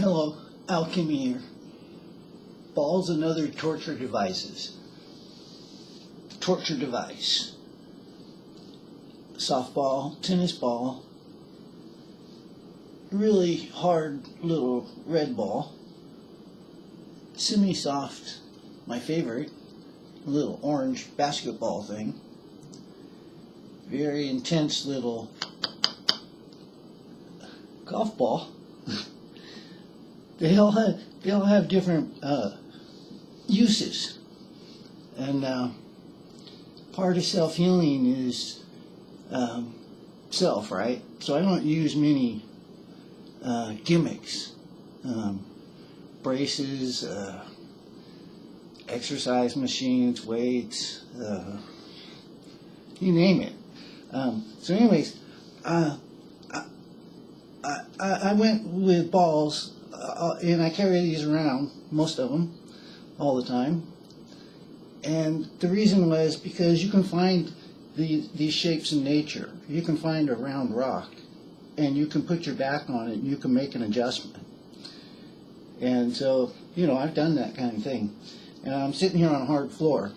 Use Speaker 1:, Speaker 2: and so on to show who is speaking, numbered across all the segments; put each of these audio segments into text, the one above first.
Speaker 1: Hello, Alchemy here. Balls and other torture devices. Torture device. Softball, tennis ball, really hard little red ball, semi-soft, my favorite, little orange basketball thing, very intense little golf ball. They all have different uses, and part of self-healing is self, right? So I don't use many gimmicks, braces, exercise machines, weights, you name it. So anyways, I went with balls. And I carry these around, most of them, all the time. And the reason was because you can find these shapes in nature. You can find a round rock, and you can put your back on it, and you can make an adjustment. And so, I've done that kind of thing. And I'm sitting here on a hard floor.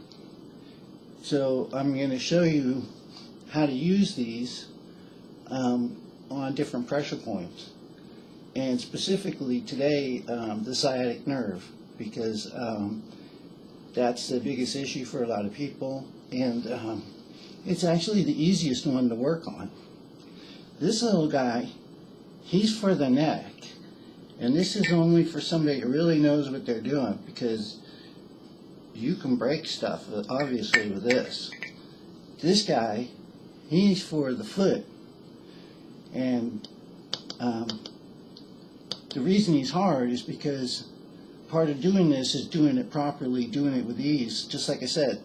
Speaker 1: So I'm going to show you how to use these on different pressure points. And specifically today, the sciatic nerve, because that's the biggest issue for a lot of people, and it's actually the easiest one to work on. This little guy, he's for the neck, and this is only for somebody who really knows what they're doing, because you can break stuff, obviously, with this. This guy, he's for the foot, and the reason he's hard is because part of doing this is doing it properly, doing it with ease. Just like I said,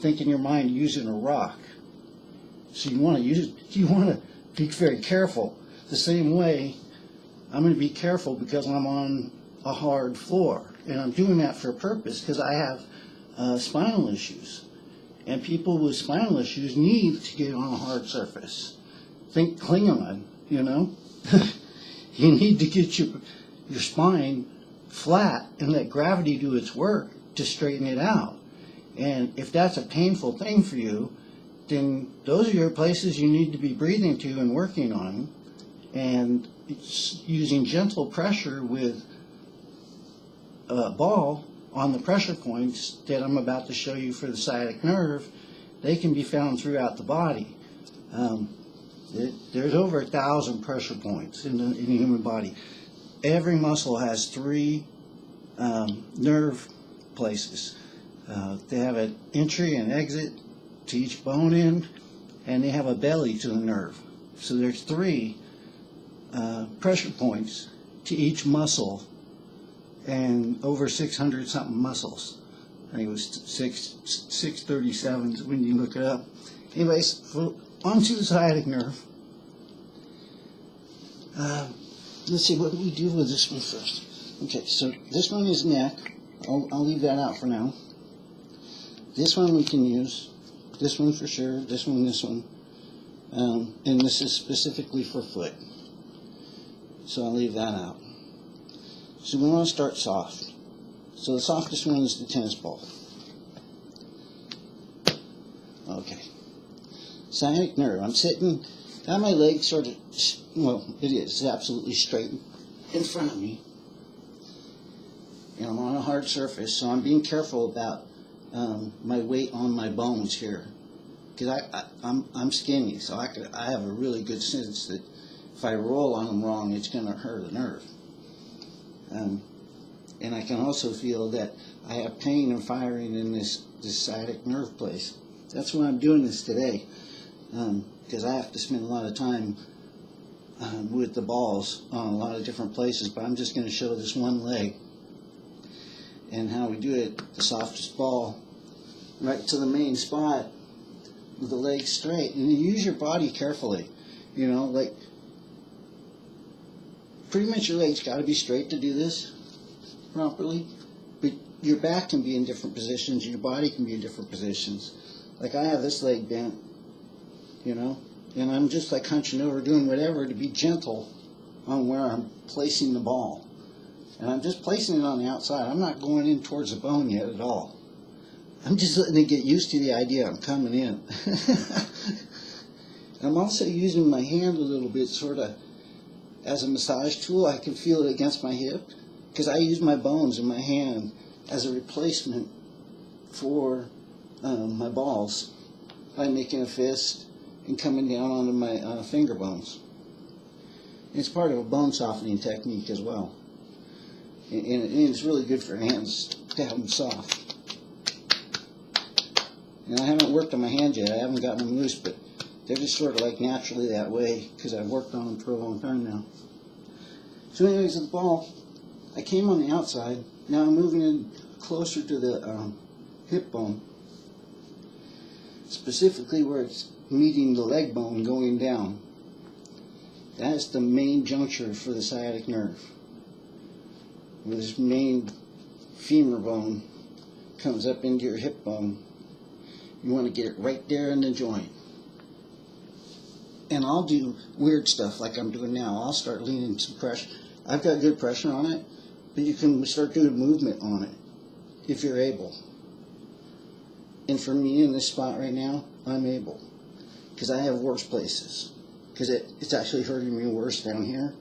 Speaker 1: think in your mind using a rock. So you want to be very careful. The same way, I'm going to be careful because I'm on a hard floor, and I'm doing that for a purpose because I have spinal issues, and people with spinal issues need to get on a hard surface. Think Klingon, You need to get your spine flat and let gravity do its work to straighten it out. And if that's a painful thing for you, then those are your places you need to be breathing to and working on. And it's using gentle pressure with a ball on the pressure points that I'm about to show you for the sciatic nerve. They can be found throughout the body. There's over 1,000 pressure points in the human body. Every muscle has 3 nerve places. They have an entry and exit to each bone end, and they have a belly to the nerve. So there's 3 pressure points to each muscle, and over 600 something muscles. I think it was 637 when you look it up. Anyways, onto the sciatic nerve. Let's see, what do we do with this one first? Okay, so this one is neck. I'll leave that out for now. This one we can use. This one for sure. This one, this one. And this is specifically for foot. So I'll leave that out. So we want to start soft. So the softest one is the tennis ball. Okay. Sciatic nerve. I'm sitting, got my legs sort of, well, it's absolutely straight in front of me. And I'm on a hard surface, so I'm being careful about my weight on my bones here. Because I'm skinny, so I have a really good sense that if I roll on them wrong, it's going to hurt the nerve. And I can also feel that I have pain and firing in this sciatic nerve place. That's why I'm doing this today. Because I have to spend a lot of time with the balls on a lot of different places, but I'm just going to show this one leg and how we do it. The softest ball right to the main spot with the legs straight, and you use your body carefully, like pretty much your legs got to be straight to do this properly, but your back can be in different positions, your body can be in different positions. Like I have this leg bent, and I'm just like hunching over, doing whatever to be gentle on where I'm placing the ball. And I'm just placing it on the outside. I'm not going in towards the bone yet at all. I'm just letting it get used to the idea I'm coming in. I'm also using my hand a little bit sort of as a massage tool. I can feel it against my hip because I use my bones in my hand as a replacement for my balls by making a fist and coming down onto my finger bones. It's part of a bone softening technique as well. And it's really good for hands to have them soft. And I haven't worked on my hands yet. I haven't gotten them loose, but they're just sort of like naturally that way because I've worked on them for a long time now. So anyways, with the ball, I came on the outside. Now I'm moving in closer to the hip bone, specifically where it's meeting the leg bone going down. That is the main juncture for the sciatic nerve. Where this main femur bone comes up into your hip bone. You want to get it right there in the joint. And I'll do weird stuff like I'm doing now. I'll start leaning some pressure. I've got good pressure on it, but you can start doing movement on it if you're able. And for me in this spot right now, I'm able. Because I have worse places. Because it's actually hurting me worse down here.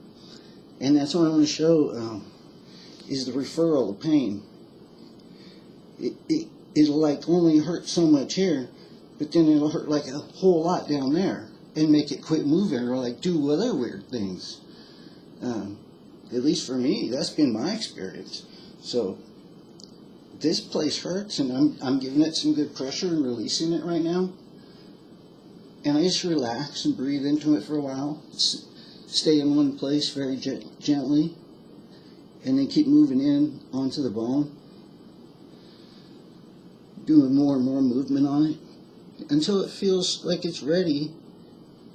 Speaker 1: And that's what I want to show is the referral of pain. It'll like only hurt so much here, but then it'll hurt like a whole lot down there and make it quit moving or like do other weird things. At least for me, that's been my experience. So this place hurts, and I'm giving it some good pressure and releasing it right now. And I just relax and breathe into it for a while. Stay in one place very gently, and then keep moving in onto the bone. Doing more and more movement on it until it feels like it's ready,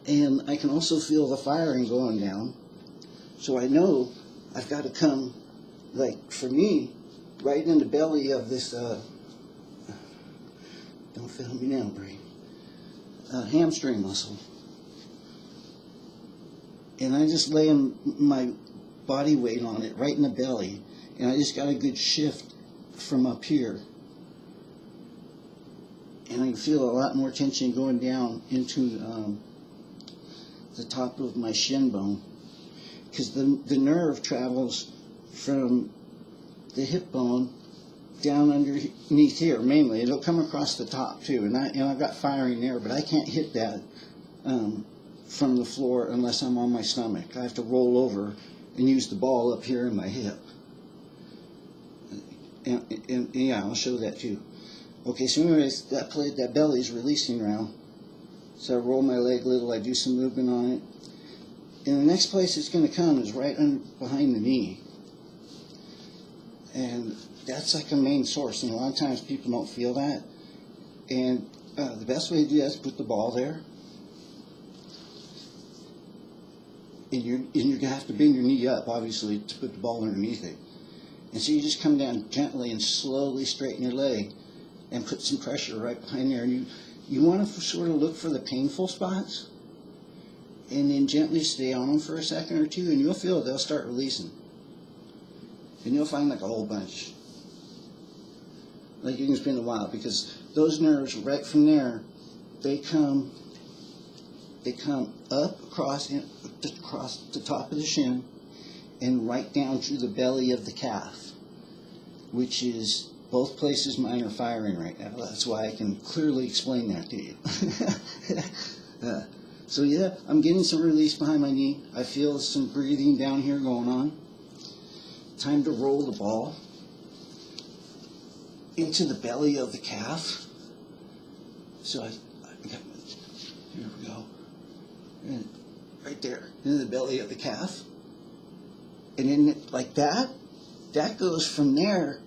Speaker 1: and I can also feel the firing going down. So I know I've got to come, like for me, right in the belly of this, don't fail me now, brain, hamstring muscle. And I just lay my body weight on it right in the belly, and I just got a good shift from up here. And I can feel a lot more tension going down into the top of my shin bone. Because the nerve travels from the hip bone down underneath here, mainly. It'll come across the top, too. And I've got firing there, but I can't hit that from the floor unless I'm on my stomach. I have to roll over and use the ball up here in my hip. And yeah, I'll show that, too. Okay, so anyways, that belly is releasing now. So I roll my leg a little, I do some movement on it. And the next place it's going to come is right behind the knee. And that's like a main source, and a lot of times people don't feel that. And the best way to do that is put the ball there. And you're going to have to bend your knee up, obviously, to put the ball underneath it. And so you just come down gently and slowly straighten your leg and put some pressure right behind there. And you want to sort of look for the painful spots and then gently stay on them for a second or two, and you'll feel they'll start releasing. And you'll find like a whole bunch. Like you can spend a while, because those nerves right from there, they come up across the top of the shin and right down through the belly of the calf, which is both places mine are firing right now. That's why I can clearly explain that to you. So yeah, I'm getting some release behind my knee. I feel some breathing down here going on. Time to roll the ball into the belly of the calf. So I got, here we go. And right there, in the belly of the calf. And then like that goes from there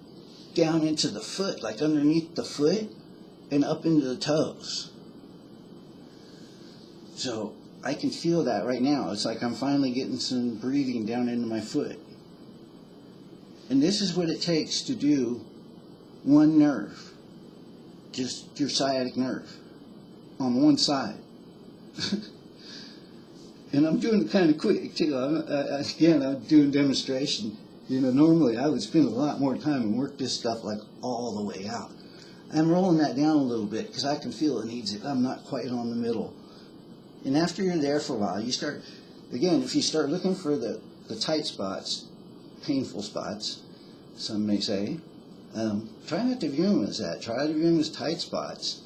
Speaker 1: down into the foot, like underneath the foot and up into the toes. So I can feel that right now. It's like I'm finally getting some breathing down into my foot. And this is what it takes to do one nerve, just your sciatic nerve, on one side. And I'm doing it kind of quick too. Again, I'm doing demonstration. You know, normally I would spend a lot more time and work this stuff like all the way out. I'm rolling that down a little bit because I can feel it needs it. I'm not quite on the middle. And after you're there for a while, you start, again, if you start looking for the tight spots, painful spots, some may say, try not to view them as that. Try to view them as tight spots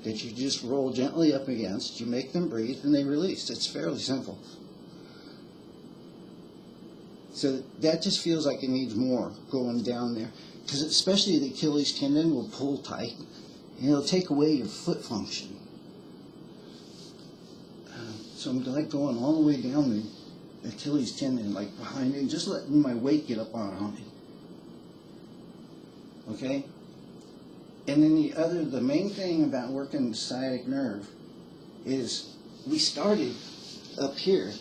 Speaker 1: that you just roll gently up against. You make them breathe and they release. It's fairly simple. So that just feels like it needs more going down there. Because especially the Achilles tendon will pull tight and it'll take away your foot function. So I'm like going all the way down the Achilles tendon, like behind it, just letting my weight get up on it. Okay? And then the main thing about working the sciatic nerve is we started up here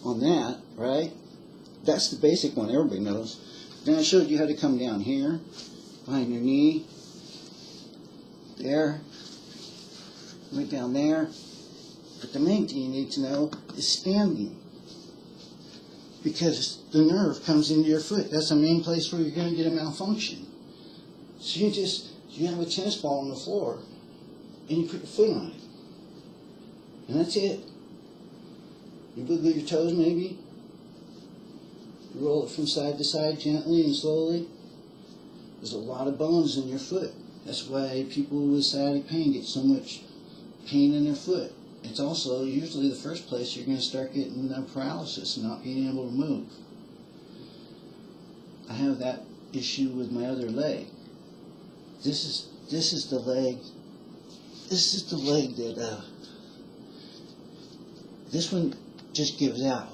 Speaker 1: on that, right? That's the basic one, everybody knows. Then I showed you how to come down here, behind your knee, there, right down there. But the main thing you need to know is standing. Because the nerve comes into your foot. That's the main place where you're going to get a malfunction. So you have a tennis ball on the floor, and you put your foot on it. And that's it. You wiggle your toes maybe. You roll it from side to side gently and slowly. There's a lot of bones in your foot. That's why people with sciatic pain get so much pain in their foot. It's also usually the first place you're going to start getting paralysis and not being able to move. I have that issue with my other leg. This is the leg. This is the leg that this one just gives out.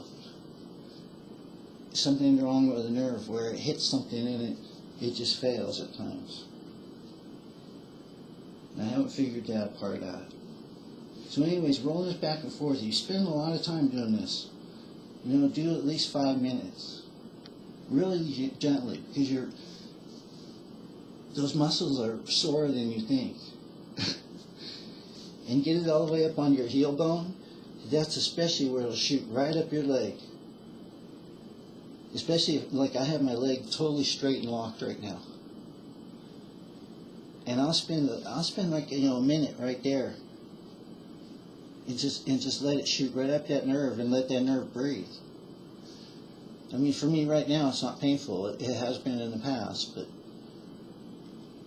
Speaker 1: Something wrong with the nerve where it hits something in it just fails at times. And I haven't figured that part out. So anyways, roll this back and forth. You spend a lot of time doing this. You know, do at least 5 minutes. Really gently, because those muscles are sorer than you think. And get it all the way up on your heel bone. That's especially where it'll shoot right up your leg. Especially if, like I have my leg totally straight and locked right now. And I'll spend like a minute right there. And just let it shoot right up that nerve and let that nerve breathe. I mean, for me right now, it's not painful. It has been in the past, but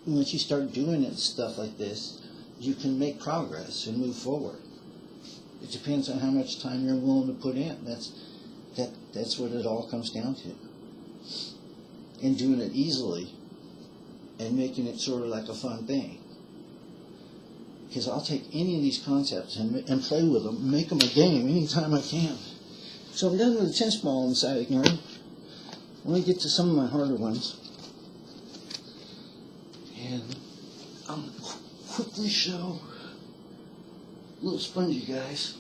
Speaker 1: once you start doing it, stuff like this, you can make progress and move forward. It depends on how much time you're willing to put in. That's what it all comes down to. And doing it easily and making it sort of like a fun thing. Because I'll take any of these concepts and play with them, make them a game anytime I can. So I'm done with the tennis ball and sciatic nerve. Let me get to some of my harder ones. And I'll quickly show a little spongy guys.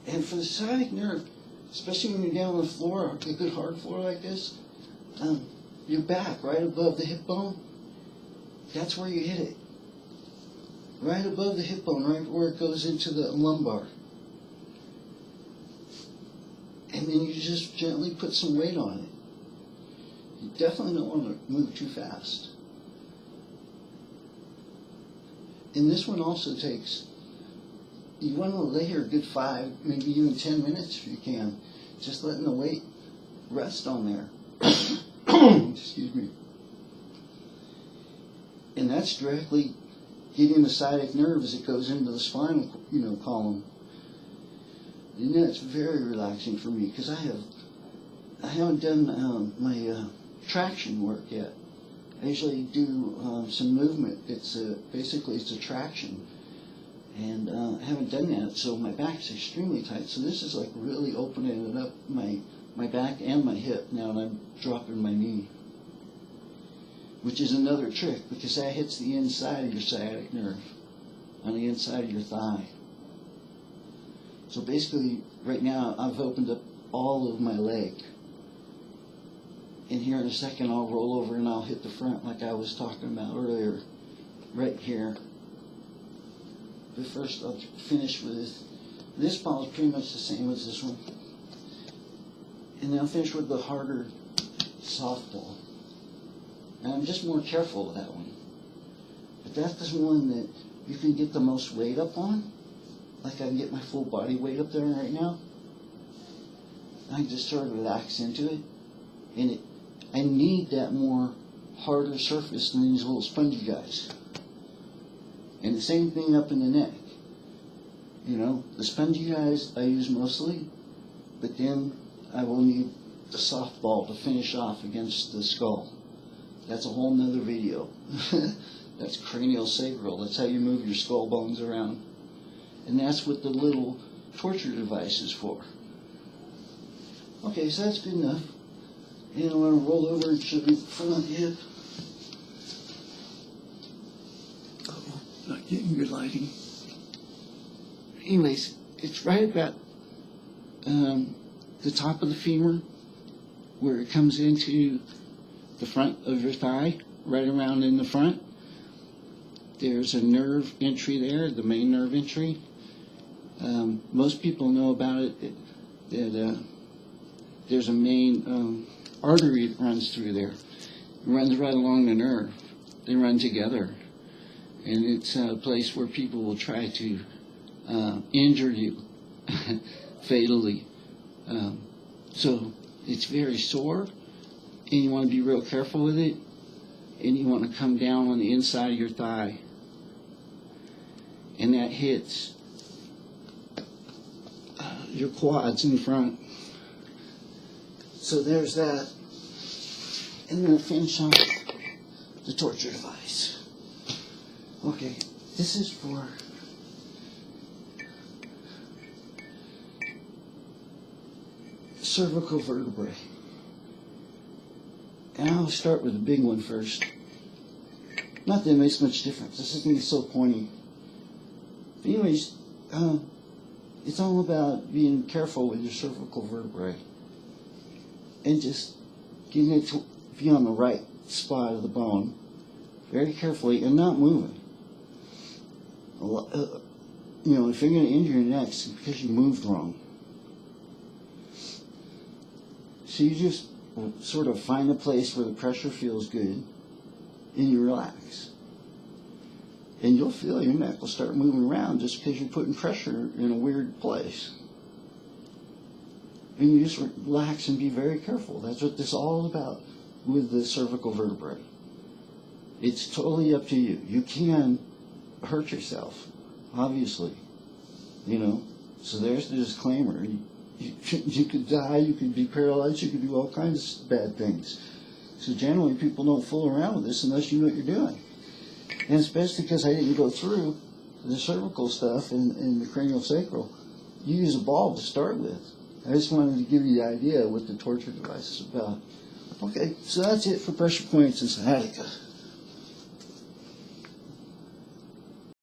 Speaker 1: And for the sciatic nerve, especially when you're down on the floor, a good hard floor like this, your back right above the hip bone, that's where you hit it. Right above the hip bone, right where it goes into the lumbar. And then you just gently put some weight on it. You definitely don't want to move too fast. And this one also takes, you want to lay here a good 5, maybe even 10 minutes if you can. Just letting the weight rest on there. Excuse me. And that's directly getting the sciatic nerve as it goes into the spinal, column. And that's very relaxing for me because I haven't done my traction work yet. I usually do some movement. It's basically a traction, and I haven't done that. So my back's extremely tight. So this is like really opening it up, my back and my hip now, and I'm dropping my knee. Which is another trick, because that hits the inside of your sciatic nerve, on the inside of your thigh. So basically, right now, I've opened up all of my leg. And here in a second, I'll roll over and I'll hit the front like I was talking about earlier, right here. But first, I'll finish with this. This ball is pretty much the same as this one. And then I'll finish with the harder softball. And I'm just more careful with that one. But that's the one that you can get the most weight up on. Like I can get my full body weight up there right now. I just sort of relax into it. And I need that more harder surface than these little spongy guys. And the same thing up in the neck. You know, the spongy guys I use mostly, but then I will need the softball to finish off against the skull. That's a whole nother video. That's cranial sacral. That's how you move your skull bones around. And that's what the little torture device is for. Okay, so that's good enough. And I'm going to roll over and show you the front hip. Oh, not getting good lighting. Anyways, it's right about the top of the femur where it comes into the front of your thigh, right around in the front. There's a nerve entry there, the main nerve entry. Most people know about it, that there's a main artery that runs through there. It runs right along the nerve. They run together. And it's a place where people will try to injure you fatally. So it's very sore, and you want to be real careful with it, and you want to come down on the inside of your thigh. And that hits your quads in front. So there's that. And then finish off the torture device. Okay, this is for cervical vertebrae. And I'll start with the big one first. Not that it makes much difference. This isn't so pointy. But anyways, it's all about being careful with your cervical vertebrae. And just getting it to be on the right spot of the bone. Very carefully and not moving. You know, if you're going to injure your neck, it's because you moved wrong. So you just sort of find a place where the pressure feels good, and you relax. And you'll feel your neck will start moving around just because you're putting pressure in a weird place. And you just relax and be very careful. That's what this is all about with the cervical vertebrae. It's totally up to you. You can hurt yourself, obviously. You know, so there's the disclaimer. You could die, you could be paralyzed, you could do all kinds of bad things. So generally people don't fool around with this unless you know what you're doing. And especially because I didn't go through the cervical stuff and the cranial sacral. You use a ball to start with. I just wanted to give you the idea of what the torture device is about. Okay, so that's it for pressure points and sciatica.